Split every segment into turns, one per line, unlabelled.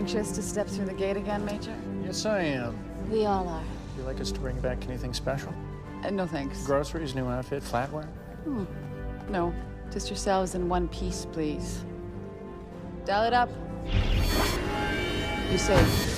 anxious to step through the gate again, Major?
Yes, I am.
We all are.
Would you like us to bring back anything special?
No thanks.
Groceries, new outfit, flatware?
No, just yourselves in one piece, please. Dial it up. You safe.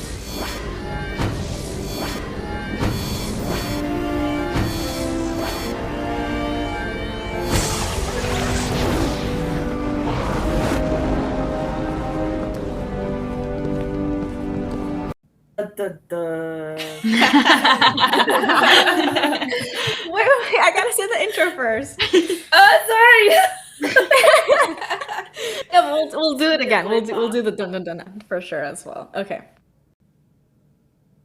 Wait,
I gotta say the intro first.
Sorry.
No, we'll do it again. We'll do the dun dun dun for sure as well. Okay.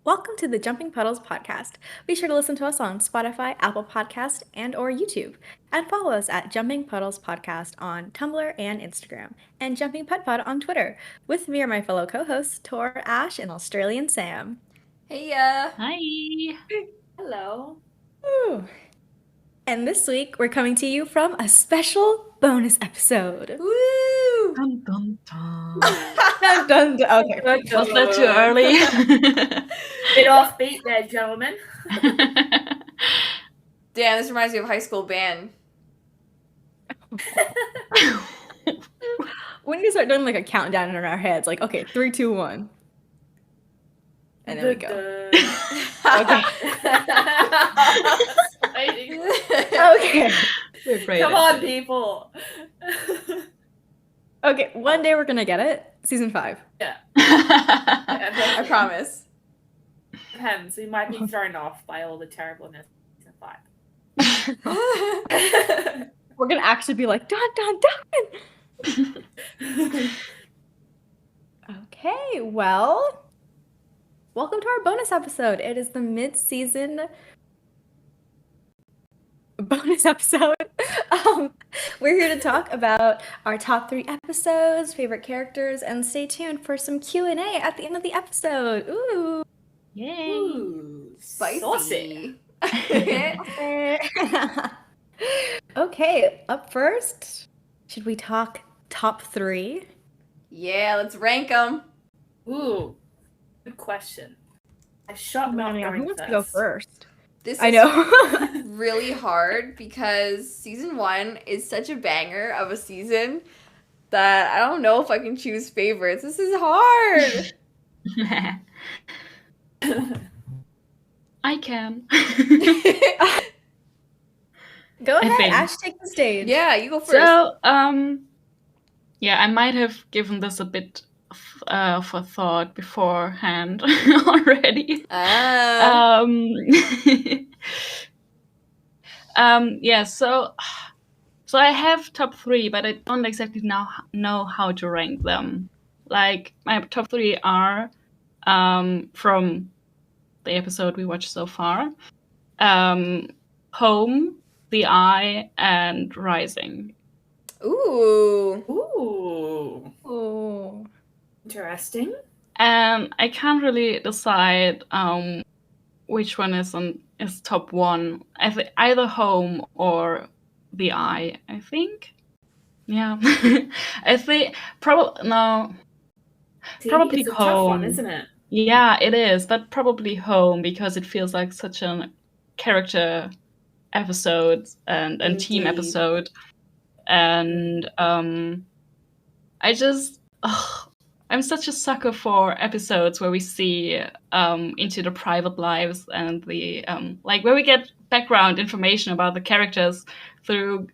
Welcome to the Jumping Puddles Podcast. Be sure to listen to us on Spotify, Apple Podcast, and or YouTube. And follow us at Jumping Puddles Podcast on Tumblr and Instagram, and Jumping Pud Pod on Twitter. With me are my fellow co-hosts, Tor, Ash, and Australian Sam.
Hey,
Hi.
Hello.
Woo. And this week, we're coming to you from a special bonus episode.
Woo!
Dun, dun, dun.
Dun, dun, dun. Okay.
Was that too early?
Bit offbeat there, gentlemen.
Damn, this reminds me of high school band.
We need to start doing like a countdown in our heads, like, okay, 3, 2, 1. And then we go. Okay. Okay.
Come on, people.
Okay, one day we're gonna get it. Season 5.
Yeah.
I promise.
Depends. We might be thrown off by all the terribleness of season 5.
We're gonna actually be like, dun dun dun! Okay, well, welcome to our bonus episode. It is the mid-season bonus episode. We're here to talk about our top 3 episodes, favorite characters, and stay tuned for some Q&A at the end of the episode. Ooh.
Yay.
Ooh,
Spicy.
Okay, up first, should we talk top 3?
Yeah, let's rank them.
Ooh, good question. I shot not
Who
going
wants
first.
to go first?
This
I
is
know.
really hard because season 1 is such a banger of a season that I don't know if I can choose favorites. This is hard.
I can.
Go ahead,
think.
Ash, take the stage.
Yeah, you go first.
So, yeah, I might have given this a bit for thought beforehand already. Yeah, so I have top 3, but I don't exactly know how to rank them. Like, my top 3 are from the episode we watched so far, Home, The Eye, and Rising.
Ooh.
Ooh,
Ooh.
interesting.
And I can't really decide which one is top 1. Either Home or The Eye, I think. Yeah. I think probably
It's a tough
Home.
one, isn't it?
Yeah, it is, but probably Home because it feels like such a character episode and team
Indeed.
episode. And I'm such a sucker for episodes where we see into the private lives and the like where we get background information about the characters through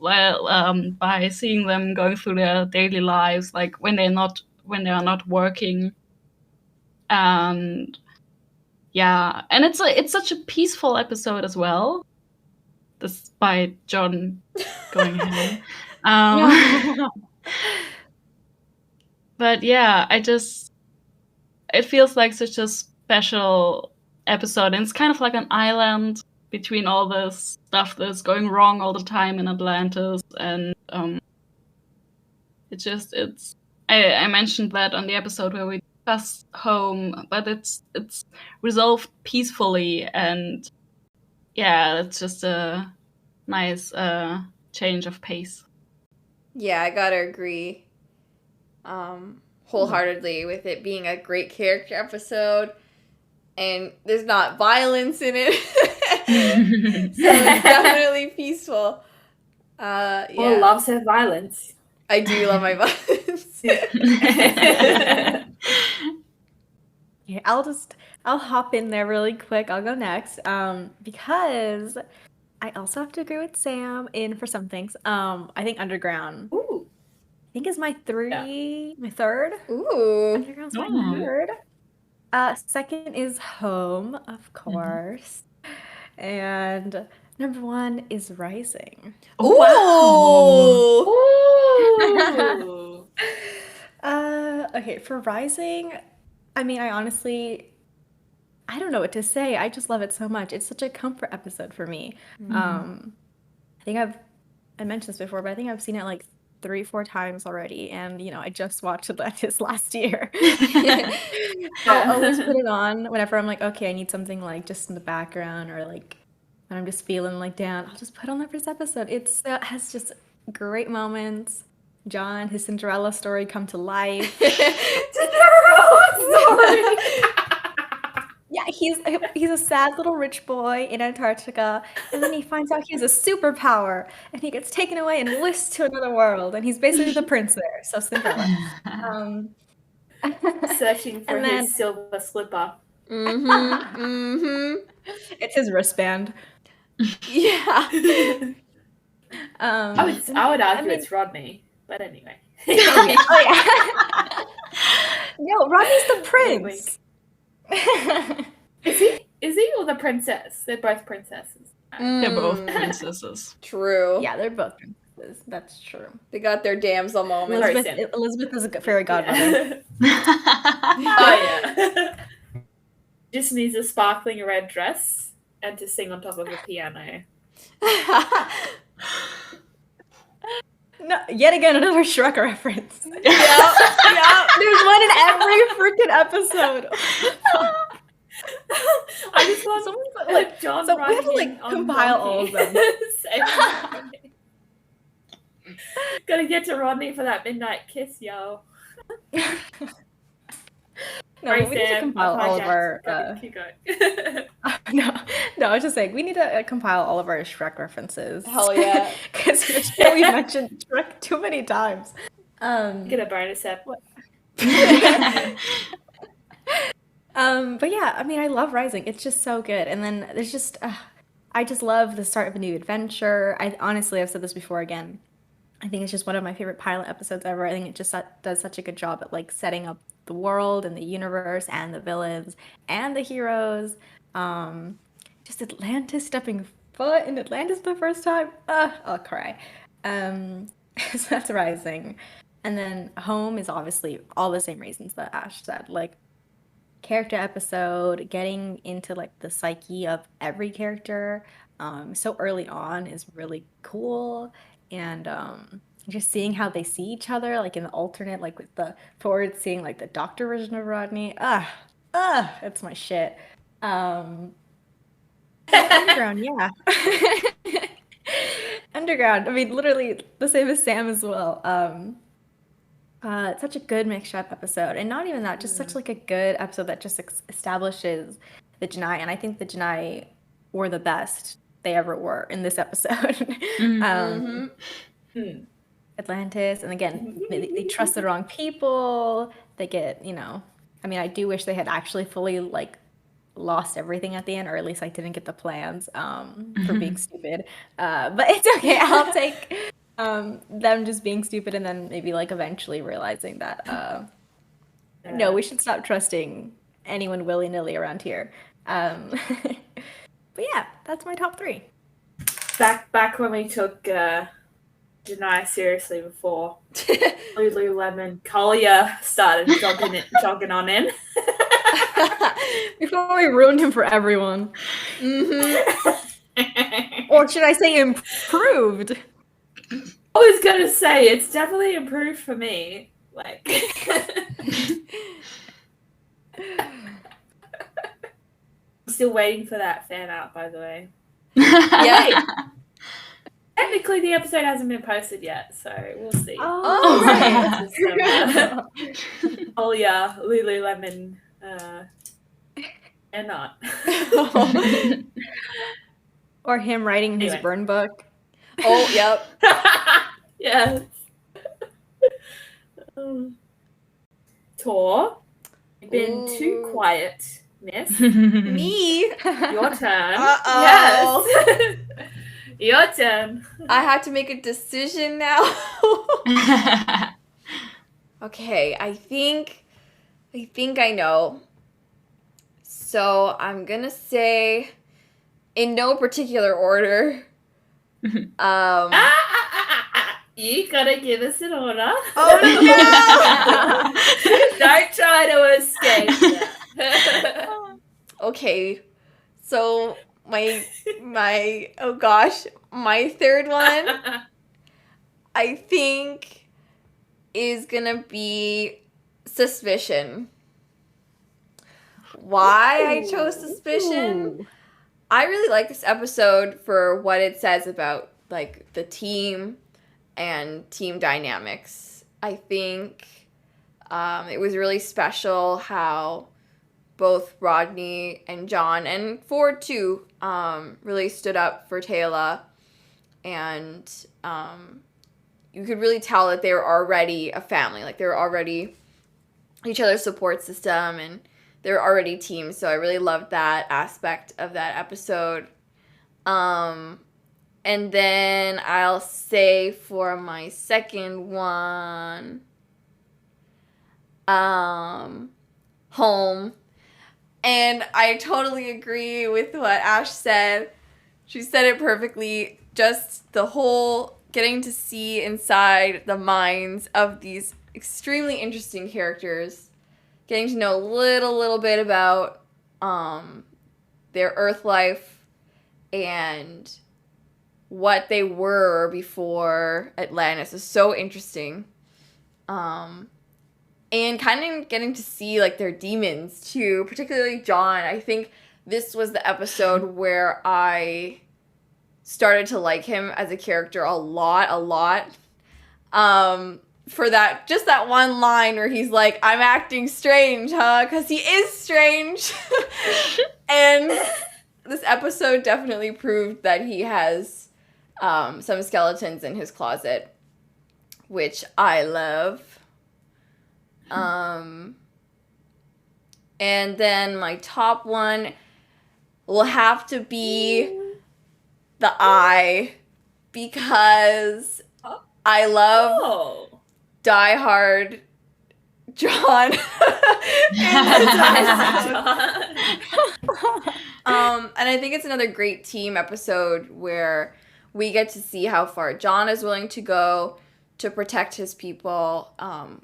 by seeing them going through their daily lives, like when they are not working. And yeah, and it's such a peaceful episode as well, despite John going home. But yeah, it feels like such a special episode, and it's kind of like an island between all the stuff that's going wrong all the time in Atlantis, and I mentioned that on the episode where we discussed Home, but it's resolved peacefully, and yeah, it's just a nice change of pace.
Yeah, I gotta agree. wholeheartedly with it being a great character episode, and there's not violence in it. So it's definitely peaceful. Yeah.
Well, loves her violence.
I do love my violence.
Yeah, I'll hop in there really quick. I'll go next. Because I also have to agree with Sam in for some things. I think Underground.
Ooh.
I think is my third.
Ooh.
Underground's my
Oh.
third. Second is Home, of course. And number 1 is Rising.
Ooh.
Ooh.
Okay, for Rising, I mean, I don't know what to say. I just love it so much. It's such a comfort episode for me. I think I mentioned this before, but I think I've seen it like 3-4 times already, and I just watched Atlantis last year. I'll always put it on whenever I'm like, okay, I need something like just in the background, or like when I'm just feeling like down, I'll just put on the first episode. It has just great moments. John, his Cinderella story come to life.
Cinderella story.
Yeah, he's a sad little rich boy in Antarctica, and then he finds out he has a superpower, and he gets taken away and whisked to another world, and he's basically the prince there. So Cinderella.
Searching for
And then-
his silver slipper.
It's his wristband.
Yeah.
I would argue
mean-
it's Rodney, but anyway.
Oh yeah. No, Rodney's the prince.
Is he or the princess? They're both princesses.
They're both princesses.
True.
Yeah, they're both princesses. That's true.
They got their damsel moment.
Sorry,
Elizabeth is a fairy godmother.
Oh yeah. Just needs a sparkling red dress and to sing on top of a piano.
No, yet again another Shrek reference.
Yeah.
There's one in every freaking episode.
I just want like John
So we have to,
writing
like,
on
compile all of
Rodney.
them.
Same. Gotta get to Rodney for that midnight kiss, yo.
No, but we need to compile all of our.
Keep going.
No, I was just saying we need to compile all of our Shrek references.
Hell yeah.
Because we've mentioned Shrek too many times.
Get a bonus ep.
But yeah, I mean, I love Rising. It's just so good. And then there's just, I just love the start of a new adventure. I've said this before again. I think it's just one of my favorite pilot episodes ever. I think it just does such a good job at like setting up the world and the universe and the villains and the heroes. Just Atlantis stepping foot in Atlantis for the first time. I'll cry. So that's Rising. And then Home is obviously all the same reasons that Ash said. Like, character episode, getting into like the psyche of every character so early on is really cool. And just seeing how they see each other, like in the alternate, like with the forward seeing like the doctor version of Rodney. That's my shit. Underground, yeah. Underground, I mean, literally the same as Sam as well. It's such a good mixed-up episode, and not even that, just such like a good episode that just establishes the Janai, and I think the Janai were the best they ever were in this episode. Atlantis, and again, they trust the wrong people. They get, I mean, I do wish they had actually fully like lost everything at the end, or at least I didn't get the plans for being stupid. But it's okay. I'll take them just being stupid, and then maybe like eventually realizing that no, we should stop trusting anyone willy-nilly around here. But yeah, that's my top 3.
Back when we took Janai seriously before Lululemon Collier started jogging on in.
Before we ruined him for everyone. Or should I say improved?
I was gonna say it's definitely improved for me. Like, I'm still waiting for that fan art, by the way.
Yeah.
Technically, the episode hasn't been posted yet, so we'll see.
Oh,
It's just, Oh yeah, Lululemon. And not.
Or him writing his
Anyway.
burn book.
Oh, yep.
Yes. Tor, you've been too
Ooh.
quiet, miss.
Me?
Your turn.
Uh-oh.
Yes. Your turn.
I have to make a decision now. Okay, I think I know. So I'm gonna say, in no particular order.
You gotta give us an order.
Oh
Don't try to escape.
Okay, so my oh gosh, my third one I think is gonna be Suspicion. Why I chose Suspicion?
Ooh.
I really like this episode for what it says about like the team and team dynamics. I think it was really special how both Rodney and John and Ford too really stood up for Taylor, and you could really tell that they were already a family, like they were already each other's support system, and they were already teams. So I really loved that aspect of that episode. And then I'll say for my second one, Home. And I totally agree with what Ash said. She said it perfectly. Just the whole getting to see inside the minds of these extremely interesting characters, getting to know a little bit about their Earth life and what they were before Atlantis is so interesting. And kind of getting to see like their demons too, particularly John. I think this was the episode where I started to like him as a character a lot. For that, just that one line where he's like, "I'm acting strange, huh?" Because he is strange. And this episode definitely proved that he has some skeletons in his closet, which I love. And then my top one will have to be the Eye, because I love Die Hard John. And I think it's another great team episode where we get to see how far John is willing to go to protect his people.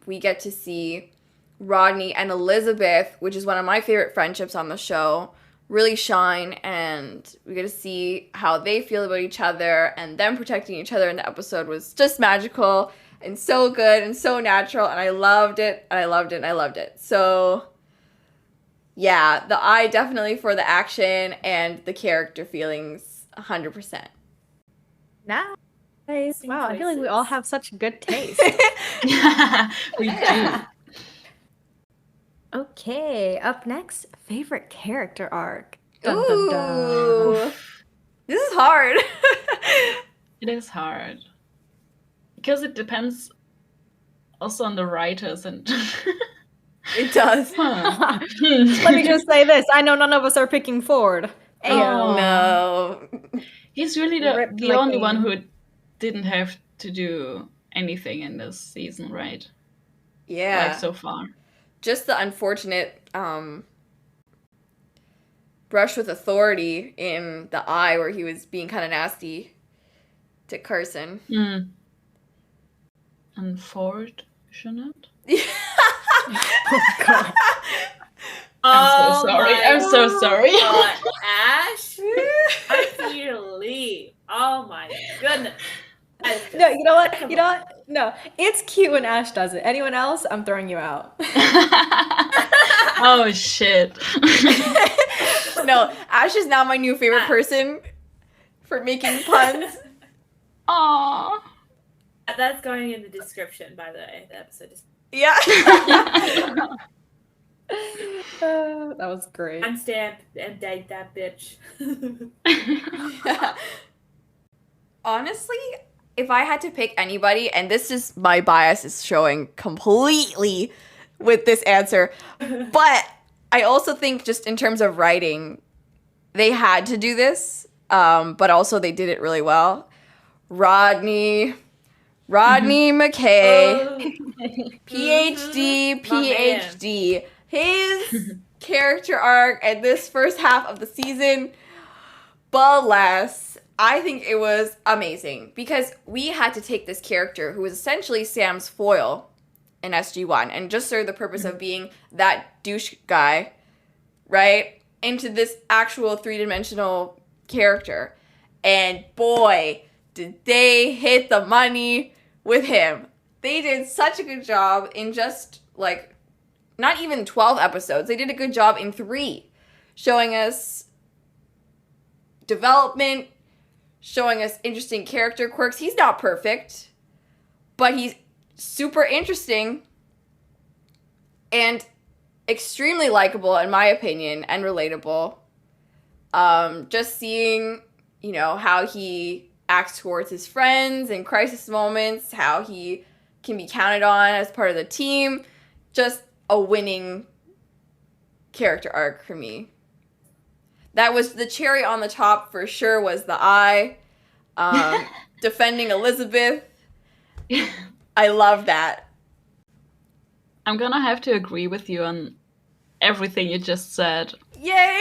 We get to see Rodney and Elizabeth, which is one of my favorite friendships on the show, really shine, and we get to see how they feel about each other, and them protecting each other in the episode was just magical and so good and so natural, and I loved it, and I loved it, and I loved it. So yeah, the Eye definitely for the action and the character feelings, 100%.
Nice. Wow, I feel like we all have such good taste.
We do.
Okay, up next, favorite character arc. Dun, dun, dun.
Ooh. This is hard.
It is hard. Because it depends also on the writers and
It does.
Let me just say this. I know none of us are picking Ford.
Oh.
No.
He's really
Ripped
the
my
only
thing.
one who didn't have to do anything in this season, right?
Yeah.
Like so far.
Just the unfortunate brush with authority in the Eye where he was being kind of nasty to Carson.
Un-Ford-unate?
Oh, God.
I'm so sorry. I'm so sorry.
Ash, I need you to leave. Oh my goodness.
No, you know what? You know what? No, it's cute when Ash does it. Anyone else, I'm throwing you out.
Oh shit.
No, Ash is now my new favorite person for making puns.
Aww.
That's going in the description, by the way. The episode
Yeah.
That was great.
I'm stamp and date that bitch.
Honestly, if I had to pick anybody, and this is my bias is showing completely with this answer, but I also think just in terms of writing, they had to do this, but also they did it really well. Rodney McKay, PhD,
My man.
PhD. His character arc and this first half of the season, bless. I think it was amazing because we had to take this character who was essentially Sam's foil in SG-1 and just serve the purpose of being that douche guy, right? Into this actual three-dimensional character. And boy, did they hit the money with him. They did such a good job in just, like, not even 12 episodes. They did a good job in 3, showing us development, showing us interesting character quirks. He's not perfect, but he's super interesting and extremely likable, in my opinion, and relatable. Just seeing, you know, how he acts towards his friends in crisis moments, how he can be counted on as part of the team. Just a winning character arc for me. That was the cherry on the top for sure, was the eye. Defending Elizabeth. I love that.
I'm gonna have to agree with you on everything you just said.
Yay!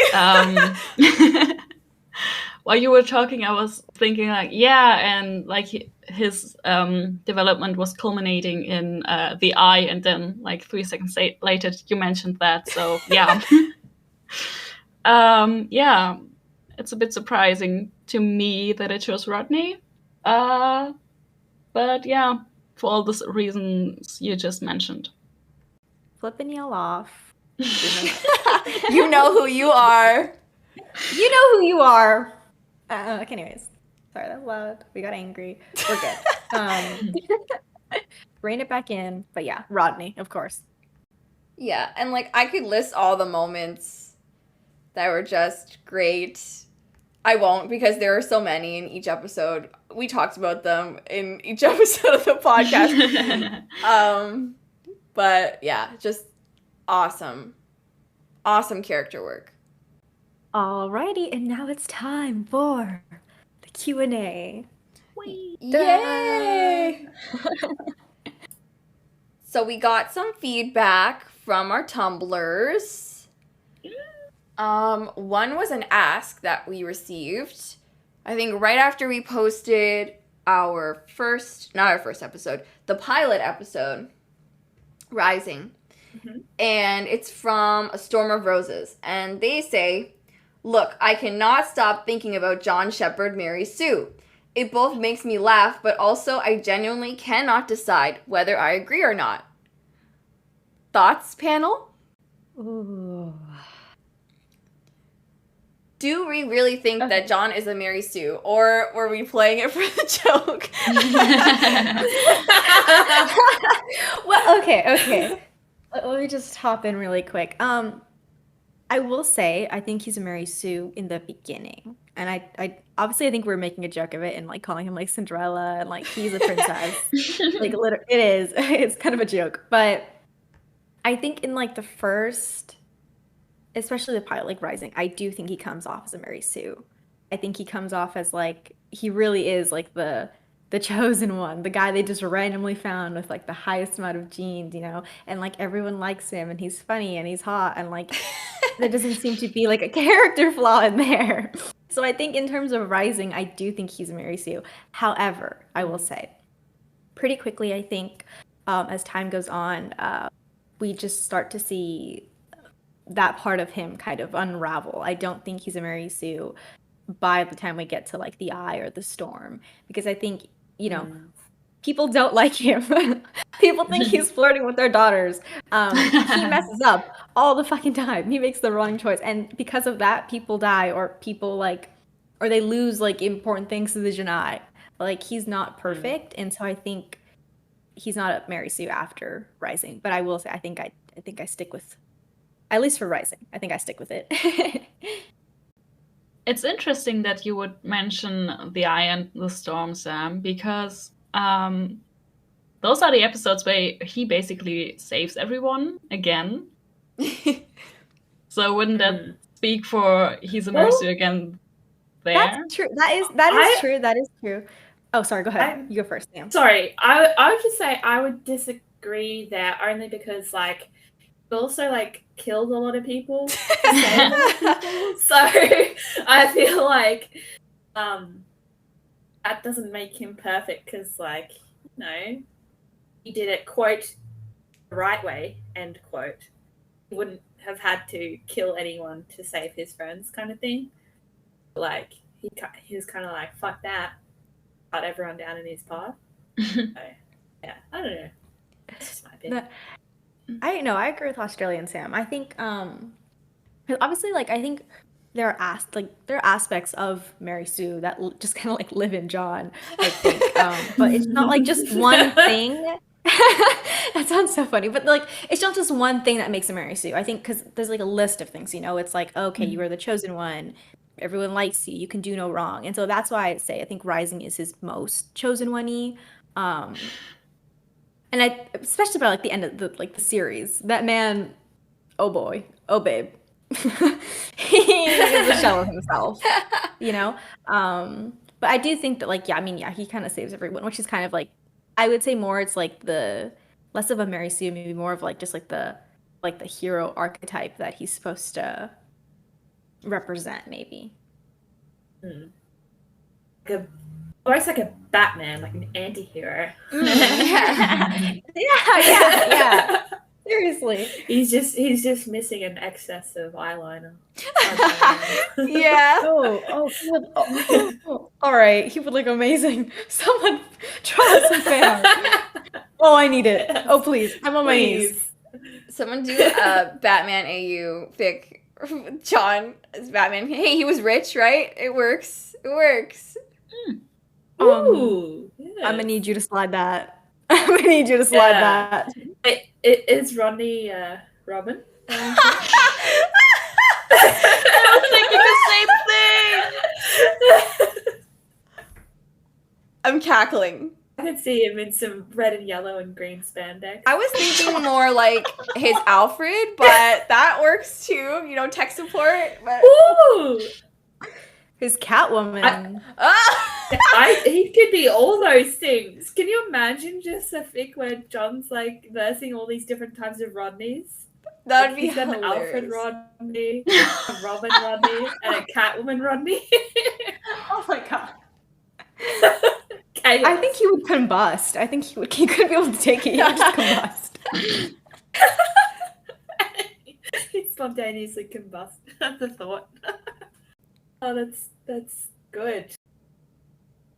While you were talking, I was thinking like, yeah, and like his development was culminating in the eye, and then like 3 seconds later you mentioned that. So yeah, yeah, it's a bit surprising to me that it chose Rodney, but yeah, for all the reasons you just mentioned.
Flipping y'all off.
You know who you are.
You know who you are. Okay, anyways. Sorry, that was loud. We got angry. We're good. Rein it back in. But yeah, Rodney, of course.
Yeah, and like I could list all the moments that were just great. I won't because there are so many in each episode. We talked about them in each episode of the podcast. But yeah, just awesome. Awesome character work.
Alrighty, and now it's time for the Q&A.
Yay! So we got some feedback from our Tumblrs. One was an ask that we received, I think right after we posted our not our first episode, the pilot episode, Rising. Mm-hmm. And it's from A Storm of Roses. And they say, look, I cannot stop thinking about John Shepard marries Sue. It both makes me laugh, but also I genuinely cannot decide whether I agree or not. Thoughts, panel?
Ooh.
Do we really think that John is a Mary Sue, or were we playing it for the joke?
Well, okay. Let me just hop in really quick. I will say I think he's a Mary Sue in the beginning, and I obviously I think we're making a joke of it and like calling him like Cinderella and like he's a princess. Like it is. It's kind of a joke, but I think in like the first, especially the pilot, like Rising, I do think he comes off as a Mary Sue. I think he comes off as like he really is like the chosen one, the guy they just randomly found with like the highest amount of genes, you know, and like everyone likes him and he's funny and he's hot and like there doesn't seem to be like a character flaw in there. So I think in terms of Rising, I do think he's a Mary Sue. However, I will say pretty quickly, I think as time goes on, we just start to see that part of him kind of unravel. I don't think he's a Mary Sue by the time we get to like the Eye or the Storm, because I think, you know, people don't like him. People think he's flirting with their daughters. He messes up all the fucking time. He makes the wrong choice, and because of that, people die, or people like, or they lose like important things to the Janai. Like he's not perfect, and so I think he's not a Mary Sue after Rising. But I will say I think I stick with, at least for Rising, I think I stick with it.
It's interesting that you would mention the Eye and the Storm, Sam, because those are the episodes where he basically saves everyone again. So wouldn't that speak for he's a Mary Sue again there?
That's true. That is true. That is true. Oh, sorry. Go ahead. You go first, Sam.
Sorry, I would just say I would disagree there only because like he also like killed a lot of people, to save a lot of people. So I feel like that doesn't make him perfect because like he did it quote the right way end quote. He wouldn't have had to kill anyone to save his friends kind of thing. Like he was kind of like fuck that. Cut everyone down in his path. So, yeah, I don't know. That's just my opinion.
I agree with Australian Sam. I think obviously like I think there are aspects of Mary Sue that just kind of like live in John, I think. But it's not like just one thing. That sounds so funny, but like it's not just one thing that makes a Mary Sue. I think because there's like a list of things, it's like, okay, you are the chosen one. Everyone likes you. You can do no wrong. And so that's why I say I think Rising is his most chosen one-y. And I especially by like the end of the series. That man, oh boy, oh babe. He is a shell of himself. But I do think that like he kind of saves everyone, which is kind of like I would say more it's like the less of a Mary Sue, maybe more of like just like the hero archetype that he's supposed to represent, maybe.
Almost like a Batman, like an anti-hero.
Yeah. Seriously.
He's just missing an excess of eyeliner.
Yeah.
All right. He would look amazing. Someone draw some fan. Oh, I need it. Oh, please. I'm on my knees.
Someone do a Batman AU fic. John as Batman. Hey, he was rich, right? It works.
Ooh. Yes.
I'm gonna need you to slide that. That.
Is Rodney Robin?
I was thinking the same thing.
I'm cackling.
I could see him in some red and yellow and green spandex.
I was thinking more like his Alfred, but that works too. Tech support. But
Ooh!
His Catwoman.
He could be all those things. Can you imagine just a fic where John's like versing all these different types of Rodneys?
That would be
He's got an Alfred Rodney, a Robin Rodney, and a Catwoman Rodney.
Oh my god.
Chaos.
I think he would combust. I think he couldn't be able to take it. He would just combust.
He spontaneously combust at the thought. Oh, that's good.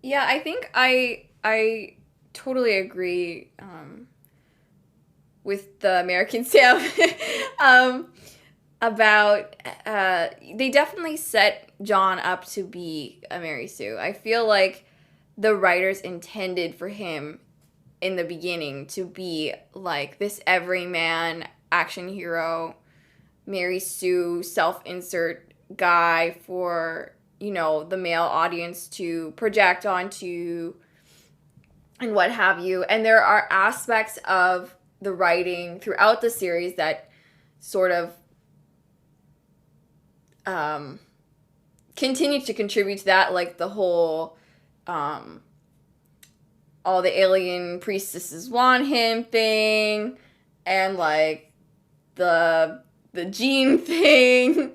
Yeah, I think I totally agree with the American Sam about they definitely set John up to be a Mary Sue. I feel like the writers intended for him in the beginning to be like this everyman action hero, Mary Sue self-insert guy for the male audience to project onto and what have you. And there are aspects of the writing throughout the series that sort of continue to contribute to that, like the whole all the alien priestesses want him thing, and like the gene thing,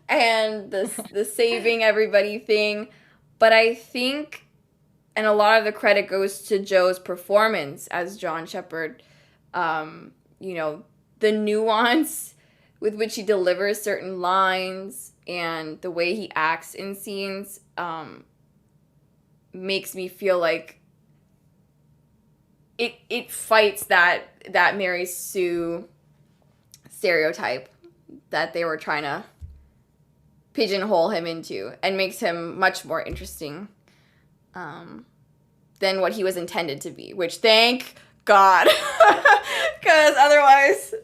and the saving everybody thing. But I think, and a lot of the credit goes to Joe's performance as John Shepherd, the nuance with which he delivers certain lines and the way he acts in scenes makes me feel like it fights that Mary Sue stereotype that they were trying to pigeonhole him into, and makes him much more interesting than what he was intended to be, which thank God. Because otherwise...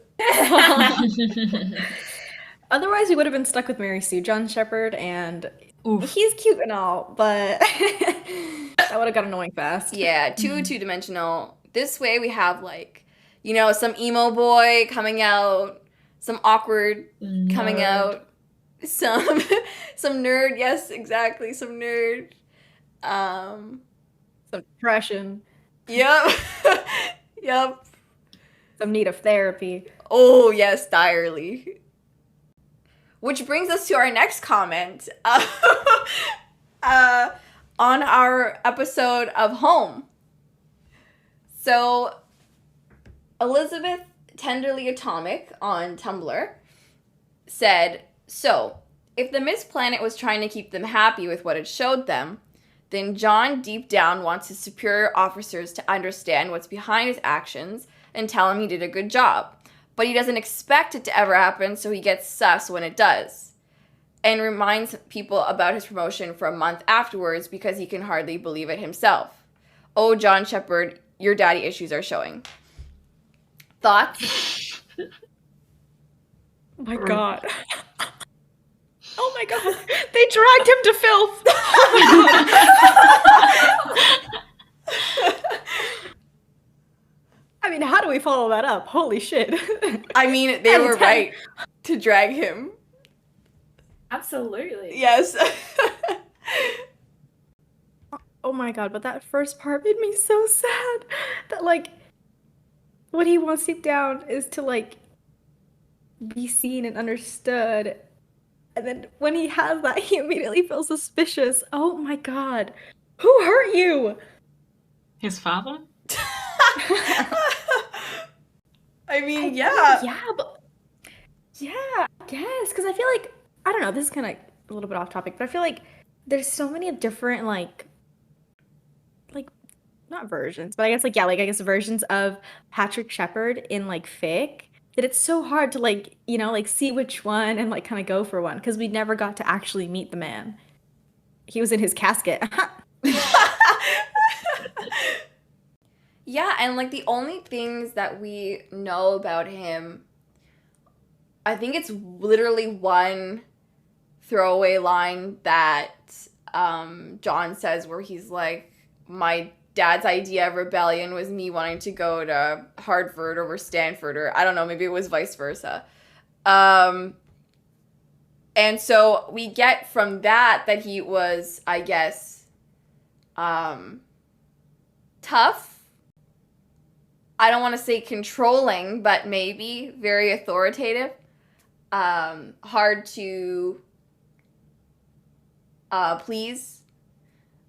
Otherwise, we would have been stuck with Mary Sue John Shepherd, and
Oof.
he's cute and all, but that would have got annoying fast.
Yeah, two-dimensional. This way we have, like, you know, some emo boy coming out, some awkward coming out, some nerd. Yes, exactly, some nerd.
Some depression,
Yep. Yep.
some need of therapy.
Oh, yes, direly. Which brings us to our next comment on our episode of Home. So, Elizabeth Tenderly Atomic on Tumblr said, so, if the Mist Planet was trying to keep them happy with what it showed them, then John deep down wants his superior officers to understand what's behind his actions and tell him he did a good job. But he doesn't expect it to ever happen, so he gets sus when it does. And reminds people about his promotion for a month afterwards because he can hardly believe it himself. Oh, John Shepherd, your daddy issues are showing. Thoughts?
Oh my god. Oh my god. They dragged him to filth. I mean, how do we follow that up? Holy shit.
I mean, they were right to drag him.
Absolutely.
Yes.
Oh my god, but that first part made me so sad. That, like, what he wants deep down is to, like, be seen and understood. And then when he has that, he immediately feels suspicious. Oh my god. Who hurt you?
His father?
I mean, yeah.
Yeah, but... Yeah, I guess. Because I feel like... I don't know, this is kind of a little bit off topic, but I feel like there's so many different, like, not versions, but I guess, like, yeah, like, I guess versions of Patrick Shepherd in, like, fic, that it's so hard to, like, you know, like, see which one and, like, kind of go for one, because we never got to actually meet the man. He was in his casket.
Yeah, and, like, the only things that we know about him, I think it's literally one throwaway line that John says where he's like, my dad's idea of rebellion was me wanting to go to Harvard over Stanford, or I don't know, maybe it was vice versa. And so we get from that he was, I guess, tough. I don't want to say controlling, but maybe very authoritative. Hard to please.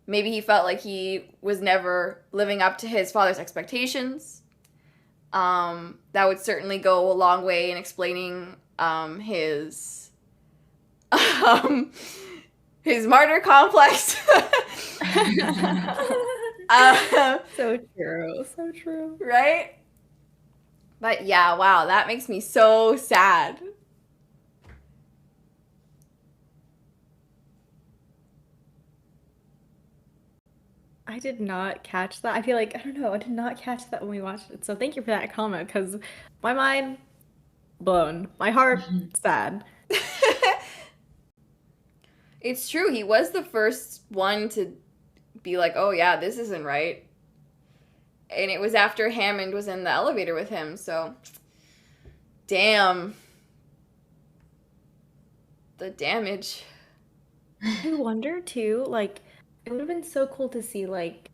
Maybe he felt like he was never living up to his father's expectations. That would certainly go a long way in explaining his martyr complex.
So true, so true.
Right? But yeah, wow, that makes me so sad.
I did not catch that. I feel like, I don't know, I did not catch that when we watched it. So thank you for that comment, because my mind blown. My heart sad.
It's true, he was the first one to be like, oh yeah, this isn't right. And it was after Hammond was in the elevator with him, so damn. The damage.
I wonder too, like, it would have been so cool to see, like,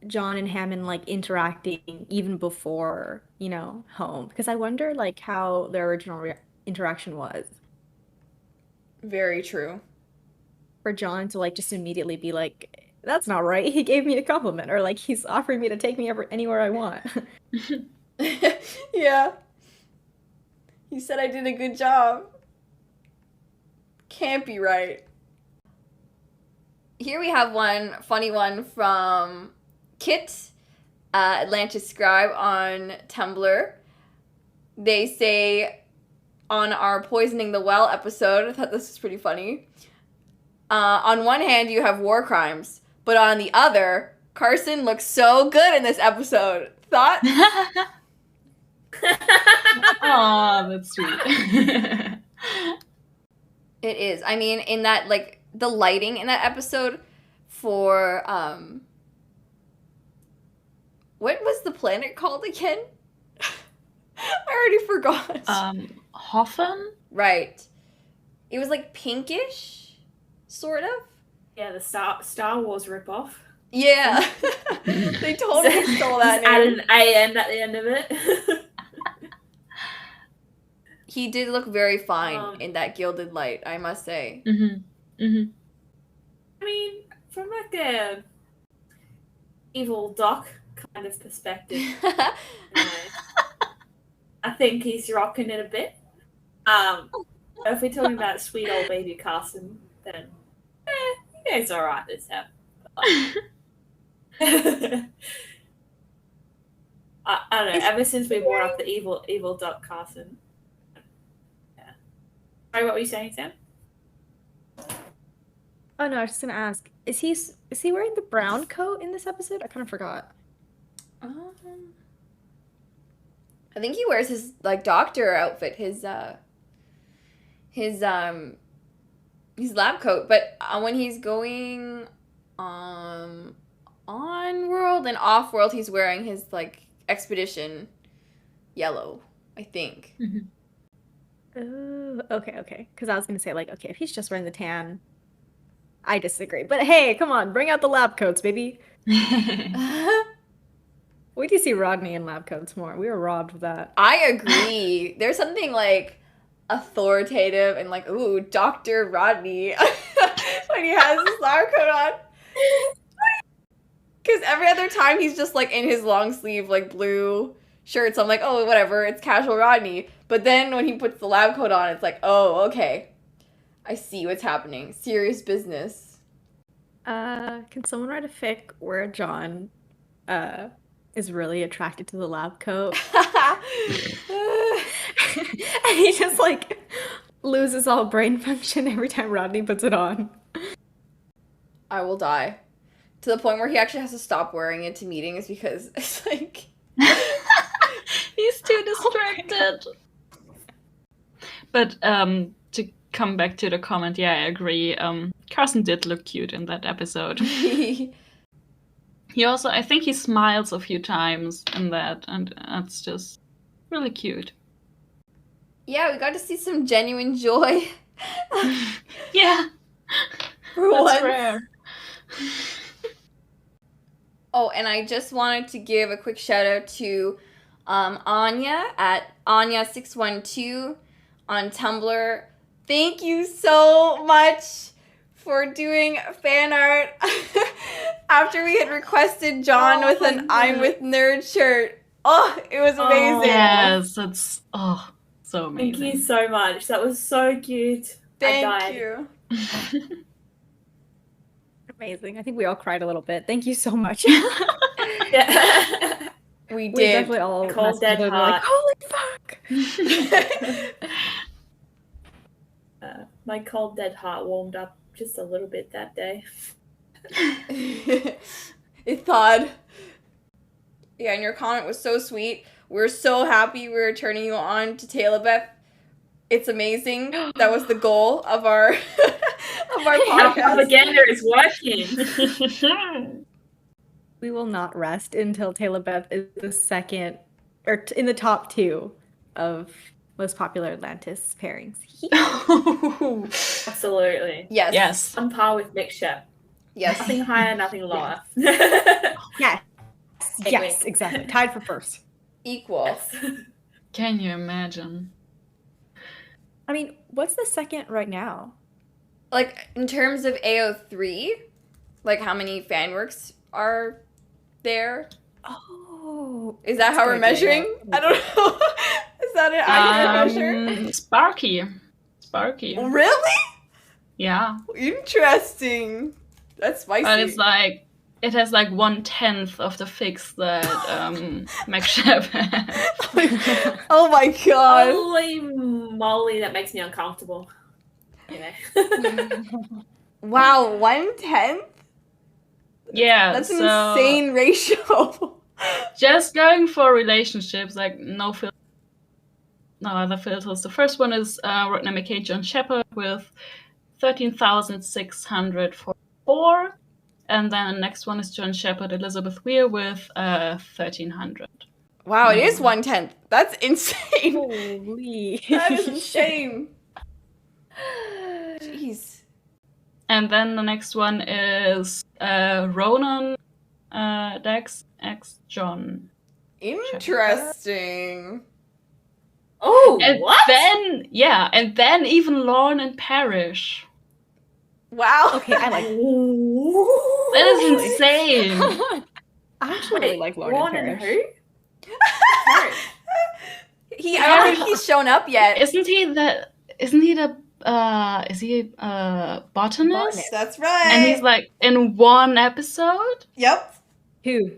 John and Hammond, like, interacting even before, you know, Home. Because I wonder, like, how their original interaction was.
Very true.
For John to, like, just immediately be like, that's not right. He gave me a compliment. Or, like, he's offering me to take me anywhere I want.
Yeah. He said I did a good job. Can't be right. Here we have one funny one from Kit, Atlantis Scribe on Tumblr. They say on our Poisoning the Well episode, I thought this was pretty funny. On one hand, you have war crimes, but on the other, Carson looks so good in this episode. Thoughts?
Oh, that's sweet.
It is. I mean, in that, like, the lighting in that episode for, what was the planet called again? I already forgot.
Hoffen?
Right. It was, like, pinkish, sort of.
Yeah, the Star Wars ripoff.
Yeah. They totally stole that
Just add
name.
an AN at the end of it.
He did look very fine in that gilded light, I must say.
Mm-hmm. Mm-hmm.
I mean, from like a evil doc kind of perspective, I think he's rocking it a bit. If we're talking about sweet old baby Carson, then he's alright this time. I don't know. Ever since we brought up the evil doc Carson. Yeah. Sorry, what were you saying, Sam?
Oh no, I was just gonna ask: is he wearing the brown coat in this episode? I kind of forgot.
I think he wears his, like, doctor outfit, his lab coat, but when he's going on world and off world, he's wearing his, like, expedition yellow, I think.
Mm-hmm.
Oh, okay. Because I was gonna say, like, okay, if he's just wearing the tan, I disagree. But hey, come on, bring out the lab coats, baby. We do see Rodney in lab coats more. We were robbed of that.
I agree. There's something, like, authoritative and, like, ooh, Dr. Rodney when he has his lab coat on. Because every other time he's just, like, in his long sleeve, like, blue shirt. So I'm like, oh, whatever, it's casual Rodney. But then when he puts the lab coat on, it's like, oh, okay. I see what's happening. Serious business.
Can someone write a fic where John is really attracted to the lab coat? And he just, like, loses all brain function every time Rodney puts it on.
I will die. To the point where he actually has to stop wearing it to meetings because it's like...
He's too distracted. But to come back to the comment, yeah, I agree. Carson did look cute in that episode. He also, I think he smiles a few times in that, and that's just really cute.
Yeah, we got to see some genuine joy.
Yeah.
For
That's
once.
rare.
Oh, and I just wanted to give a quick shout out to Anya at Anya612 on Tumblr. Thank you so much for doing fan art after we had requested John with an I'm with Nerd shirt. Oh, it was amazing.
Yes, it's so amazing.
Thank you so much. That was so cute.
Thank you.
Amazing. I think we all cried a little bit. Thank you so much.
Yeah.
We did.
We definitely all
Cold
messaged
dead
and were
heart.
like, holy fuck!
My cold dead heart warmed up just a little bit that day.
It thawed. Yeah, and your comment was so sweet. We're so happy we were turning you on to Taylor. It's amazing. That was the goal of our of our
Our
podcast.
propaganda is working.
We will not rest until Taylor Beth is the second, or in the top 2 of most popular Atlantis pairings.
Absolutely.
Yes.
Yes.
On par with Nick Shep.
Yes.
Nothing higher, nothing lower.
Yes.
Wink,
Yes,
wink.
exactly. Tied for first.
Equal.
Yes.
Can you imagine?
I mean, what's the second right now?
Like, in terms of AO3, like, how many fan works are there?
Oh.
Is that how we're measuring? I don't know. Is that an accurate measure?
Sparky.
Really?
Yeah.
Interesting. That's spicy.
But it's like, it has like 1/10 of the fix that Max Shep has.
Oh my god.
Holy moly, that makes me uncomfortable. Yeah.
Wow, 1/10?
Yeah,
That's an
so
insane ratio.
just going for relationships, like no other filters. The first one is Rodney McKay, John Shepard with 13,644. And then the next one is John Shepard, Elizabeth Weir with 1,300.
Wow, it is 1/10. That's insane.
Holy.
That is insane. Jeez.
And then the next one is Ronan Dex X John.
Interesting.
Oh,
And
what?
then even Lorne and Parrish.
Wow.
Okay, I like
That is insane.
I actually really like Lauren
Ron
and
and
Parrish.
who? Parrish.
I don't think he's shown up yet.
Isn't he the botanist?
That's right.
And he's like in one episode?
Yep.
Who?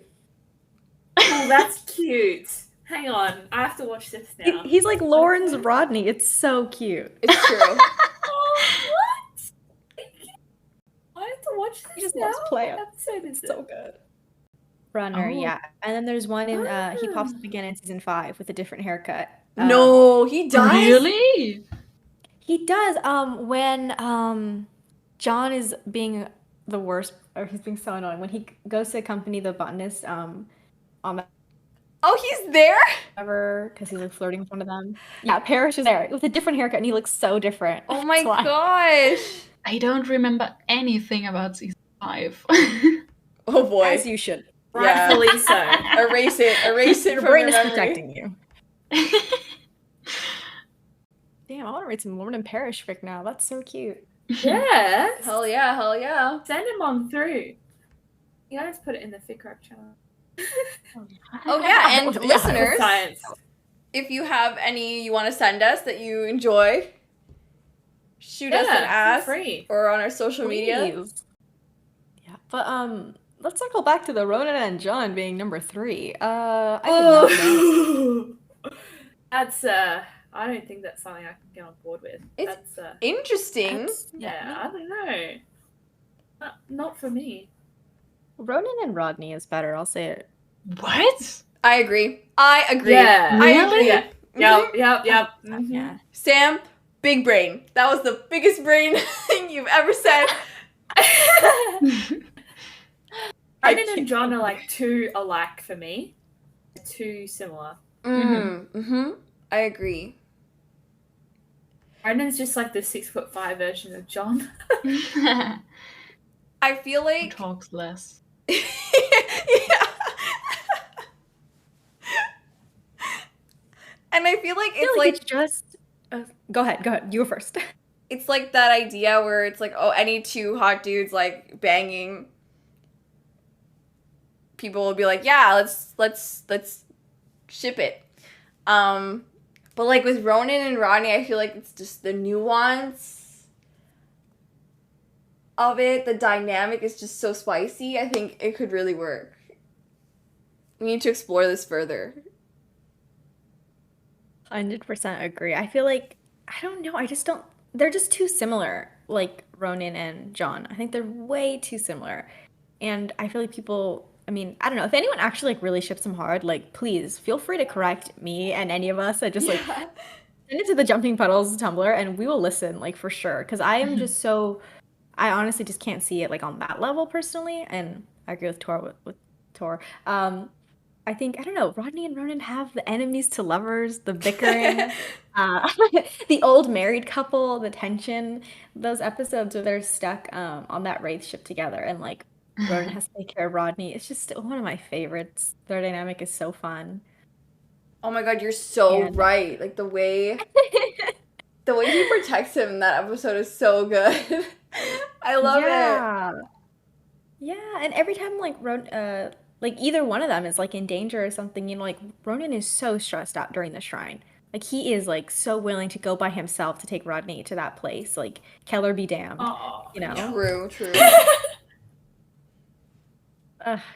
Oh, that's cute. Hang on, I have to watch this now.
He's like Lauren's Rodney. It's so cute.
It's true.
Oh, what? I have to watch this
He just
now?
loves play.
What episode is
So
it?
good. Runner,
Oh.
yeah. And then there's one in he pops up again in season 5 with a different haircut.
No, he does.
Really?
He does. When John is being the worst, or he's being so annoying when he goes to accompany the botanist on the
Oh, he's there?
cover because he's like flirting with one of them. Yeah, Parrish is there with a different haircut and he looks so different.
Oh my
That's why.
gosh.
I don't remember anything about season 5.
Oh boy.
As you should.
Yeah.
Rightfully so.
Erase it. Erase it
Your
from
brain
your
is
memory.
protecting you. Damn, I want to read some Lauren and Parrish fic now. That's so cute.
Yes.
Hell yeah, hell yeah.
Send him on through. You guys put it in the FICRAP channel.
Oh yeah, and
Yeah.
listeners,
Science.
if you have any you want to send us that you enjoy, shoot us an
feel
ask
free.
or on our social media.
Please. Yeah, but let's circle back to the Ronan and John being number 3. I did not know.
That's I don't think that's something I can get on board with.
It's-
That's
Interesting.
That's-
yeah, I don't know. Not for me.
Ronan and Rodney is better. I'll say it.
What?
I agree. I agree.
Yeah.
I
Really?
agree.
Yeah.
Mhm.
Yep.
Yeah.
Sam, big brain. That was the biggest brain thing you've ever said.
Brendan and John are like too alike for me. Too similar.
Mm-hmm. I agree.
Brendan's just like the 6'5" version of John.
I feel
Who
like
talks less?
yeah. And I feel like
I feel
it's
like
like
it's just. Go ahead. You go first.
it's like that idea where it's like, oh, any two hot dudes like banging, people will be like, yeah, let's ship it. But like with Ronan and Rodney, I feel like it's just the nuance of it. The dynamic is just so spicy. I think it could really work. We need to explore this further.
100% agree. I feel like I don't know. I just don't. They're just too similar. Like Ronan and John. I think they're way too similar, and I feel like people. I mean, I don't know. If anyone actually like really ships them hard, like please feel free to correct me and any of us. I just like send it to the Jumping Puddles Tumblr, and we will listen like for sure. Because I am just so. I honestly just can't see it like on that level personally, and I agree with Tor. With Tor. I think I don't know. Rodney and Ronan have the enemies to lovers, the bickering, the old married couple, the tension. Those episodes where they're stuck on that wraith ship together, and like Ronan has to take care of Rodney. It's just one of my favorites. Their dynamic is so fun.
Oh my god, you're so
And-
right. Like the way he protects him in that episode is so good. I love it.
Yeah, and every time like like either one of them is like in danger or something, you know, like Ronan is so stressed out during the shrine. Like he is like so willing to go by himself to take Rodney to that place. Like Keller be damned,
Oh,
you know.
True.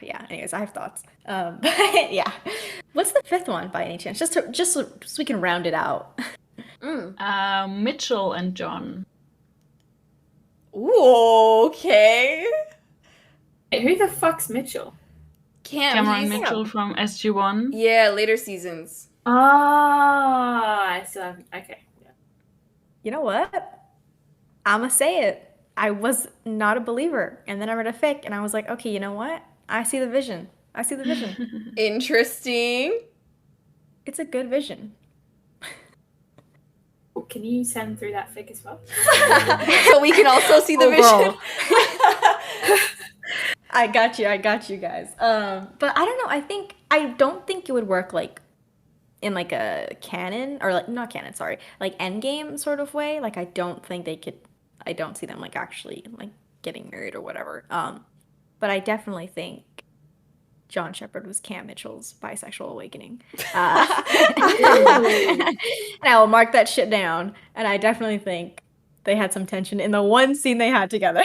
Yeah. Anyways, I have thoughts. But yeah, what's the 5th one by any chance? Just so we can round it out.
Mitchell and John.
Ooh, okay.
Hey, who the fuck's Mitchell?
Cameron
he's-
Mitchell from SG1.
Yeah, later seasons.
I still haven't. Okay. Yeah.
You know what? I'ma say it. I was not a believer, and then I read a fic, and I was like, okay, you know what? I see the vision. I see the vision.
Interesting.
It's a good vision.
Oh, can you send through that fic as well?
So we can also see the
Oh,
vision.
I got you guys. But I don't know. I don't think it would work like in like a canon or like not canon, sorry, like endgame sort of way. Like I don't think they could. I don't see them like actually like getting married or whatever. But I definitely think John Shepard was Cam Mitchell's bisexual awakening. And I will mark that shit down. And I definitely think they had some tension in the one scene they had together.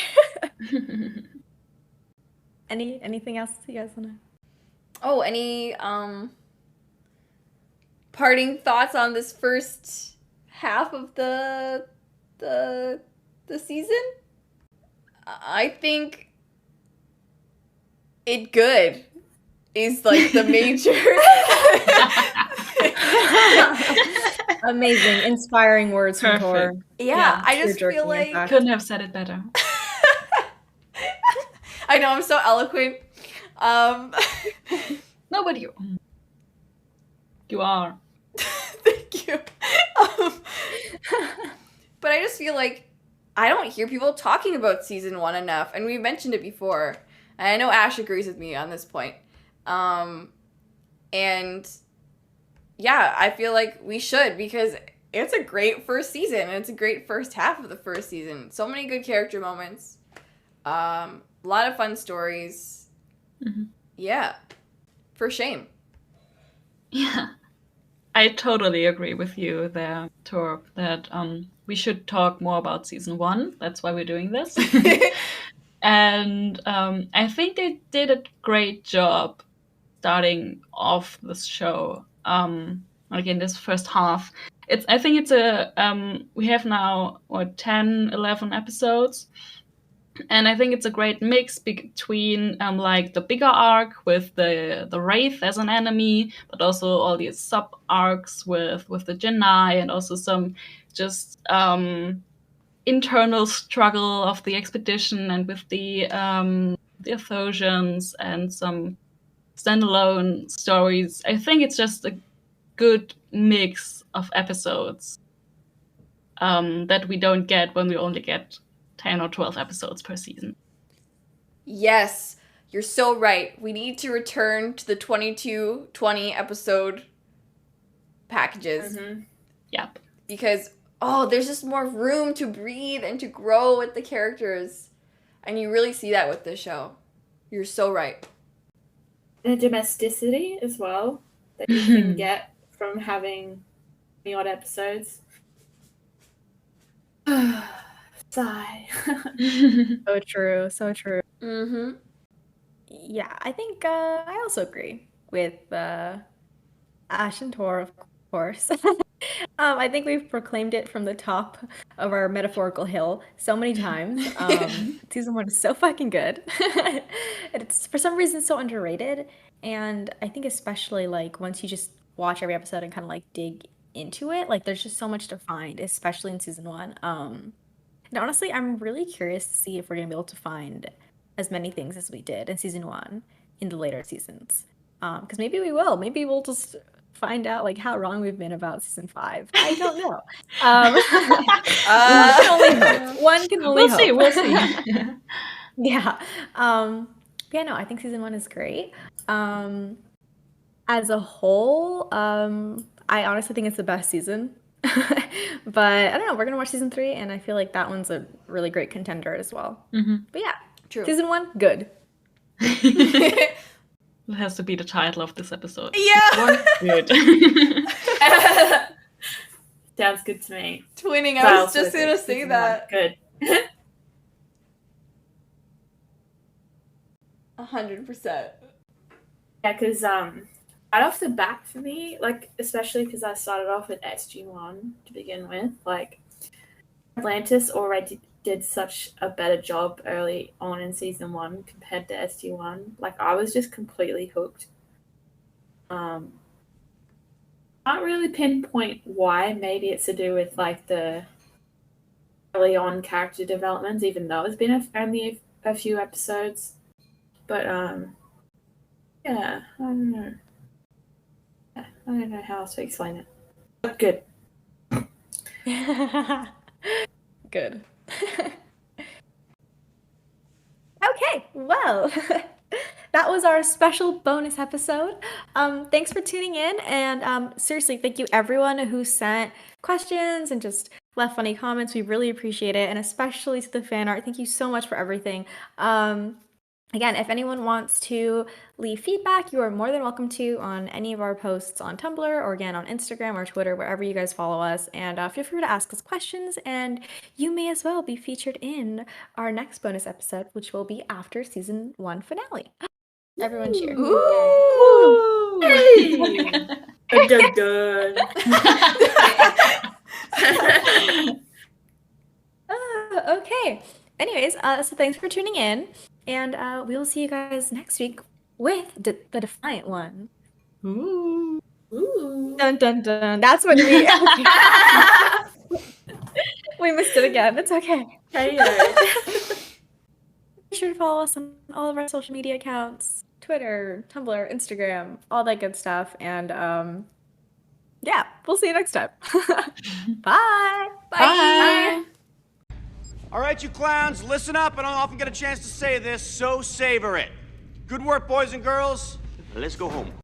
Anything else you guys wanna?
Oh, any parting thoughts on this first half of the season? I think it good is like the major.
Amazing, inspiring words from Tor.
Perfect.
Yeah, I just
tear-jerking
feel like
impact.
Couldn't have said it better.
I know I'm so eloquent.
No, but you are.
Thank you. But I just feel like I don't hear people talking about season 1 enough, and we mentioned it before. And I know Ash agrees with me on this point. And yeah, I feel like we should, because it's a great first season, and it's a great first half of the first season. So many good character moments. A lot of fun stories.
Mm-hmm.
Yeah. For shame.
Yeah. I totally agree with you there, Tor, that we should talk more about season 1. That's why we're doing this. And I think they did a great job starting off this show. Like in this first half. I think it's we have now 10, 11 episodes. And I think it's a great mix between like the bigger arc with the Wraith as an enemy, but also all these sub arcs with the Jedi, and also some just internal struggle of the expedition and with the Athosians, and some standalone stories. I think it's just a good mix of episodes that we don't get when we only get 10 or 12 episodes per season.
Yes, you're so right. We need to return to the 20 episode packages.
Mm-hmm.
Yep.
Because, there's just more room to breathe and to grow with the characters. And you really see that with this show. You're so right.
The domesticity as well that you can get from having the odd episodes. Sigh.
So true, so true.
Mm-hmm.
Yeah, I think I also agree with Ash and Tor, of course. I think we've proclaimed it from the top of our metaphorical hill so many times. Season 1 is so fucking good. It's for some reason so underrated, and I think especially like once you just watch every episode and kind of like dig into it, like there's just so much to find, especially in season 1. And honestly, I'm really curious to see if we're gonna be able to find as many things as we did in season 1 in the later seasons. Because maybe we will. Maybe we'll just find out like how wrong we've been about season 5. I don't know. One can only hope. One can only hope.
We'll see.
Yeah. Yeah, no, I think season 1 is great. As a whole, I honestly think it's the best season. But I don't know, we're gonna watch season 3, and I feel like that one's a really great contender as well.
Mm-hmm.
But yeah,
True.
season 1, good.
It has to be the title of this episode.
Yeah.
Good.
Sounds good to me.
Twinning, I was just going to say that.
Good.
100%.
Yeah, because right off the bat for me, like especially because I started off with SG1 to begin with, like Atlantis already did such a better job early on in season 1 compared to SG1. Like, I was just completely hooked. Can't really pinpoint why. Maybe it's to do with like the early on character developments, even though it's been only a few episodes. But yeah, I don't know. I don't know how else to explain it. But good.
Good. Okay, well, that was our special bonus episode. Thanks for tuning in, and seriously, thank you everyone who sent questions and just left funny comments. We really appreciate it, and especially to the fan art. Thank you so much for everything. Again, if anyone wants to leave feedback, you are more than welcome to on any of our posts on Tumblr, or again on Instagram or Twitter, wherever you guys follow us. And feel free to ask us questions, and you may as well be featured in our next bonus episode, which will be after season 1 finale. Everyone cheer.
Ooh.
Hey! Dun, dun.
Okay. Anyways, so thanks for tuning in, and we will see you guys next week with the Defiant One.
Ooh.
Ooh.
Dun dun dun. That's what we. We missed it again. It's okay.
Hey,
Be sure to follow us on all of our social media accounts: Twitter, Tumblr, Instagram, all that good stuff. And yeah, we'll see you next time. Bye.
Bye.
All right, you clowns, listen up. I don't often get a chance to say this, so savor it. Good work, boys and girls. Let's go home.